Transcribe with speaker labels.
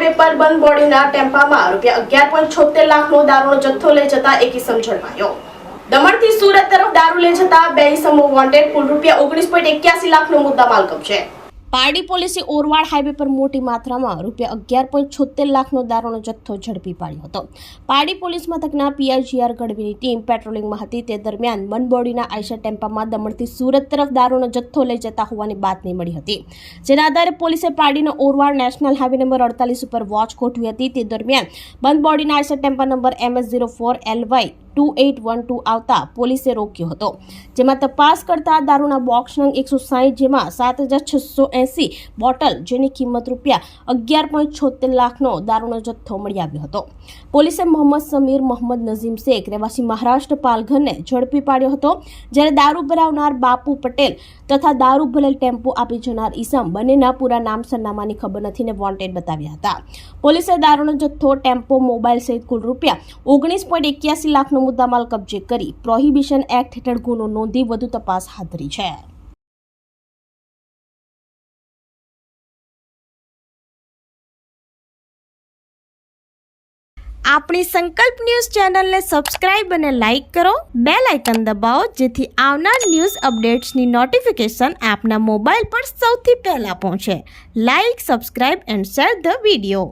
Speaker 1: Highway પર બંધ બોડીના ટેમ્પામાં ₹11.76 લાખનો દારૂનો જથ્થો લઈ જતા એક ઇસમ ઝડપાયો। દમણથી સુરત તરફ દારૂ લઈ જતા બે ઇસમો વોન્ટેડ, કુલ ₹19.81 લાખનો મુદ્દામાલ કબજે। પારડી પોલીસે ઓરવાડ હાઈવે પર મોટી માત્રામાં ₹11.76 લાખનો દારૂનો જથ્થો ઝડપી પાડ્યો હતો। પારડી પોલીસ મથકના PIGR ગઢવીની ટીમ પેટ્રોલિંગમાં હતી તે દરમિયાન બંધ બોડીના આઈશર ટેમ્પામાં દમણથી સુરત તરફ દારૂનો જથ્થો લઈ જતા હોવાની બાતમી મળી હતી, જેના આધારે પોલીસે પારડીનો ઓરવાડ નેશનલ હાઈવે નંબર 48 ઉપર વોચ ગોઠવી હતી। તે દરમિયાન બંધ બોડીના આઈશર ટેમ્પા નંબર MS04LY 2812 આવતા પોલીસે રોક્યો હતો, જેમાં તપાસ કરતા દારૂના બોક્સ નંગ 160 જેમાં 7680 બોટલ જેની કિંમત ₹11.76 લાખનો દારૂનો જથ્થો મળી આવ્યો હતો। પોલીસે મોહમ્મદ સમીર મોહમ્મદ નઝીમ શેખ રહેવાસી મહારાષ્ટ્ર પાલઘરને ઝડપી પાડ્યો હતો, જ્યારે દારૂ ભરાવનાર બાપુ પટેલ તથા દારૂ ભરેલ ટેમ્પો આપી જનાર ઈસમ બંનેના પૂરા નામ સરનામાની ખબર નથી ને વોન્ટેડ બતાવ્યા હતા। પોલીસે દારૂનો જથ્થો, ટેમ્પો, મોબાઈલ સહિત કુલ ₹19.81 લાખનો મુદ્દામાલ કબજે કરી પ્રોહિબિશન એક્ટ હેઠળ ગુનો નોંધી વધુ તપાસ હાથ ધરી છે। આપણી સંકલ્પ ન્યૂઝ ચેનલને સબસ્ક્રાઇબ અને લાઇક કરો, બેલ આઇકન દબાવો જેથી આવનાર ન્યૂઝ અપડેટ્સની નોટિફિકેશન આપના મોબાઈલ પર સૌથી પહેલા પહોંચે। Like, subscribe and share the video.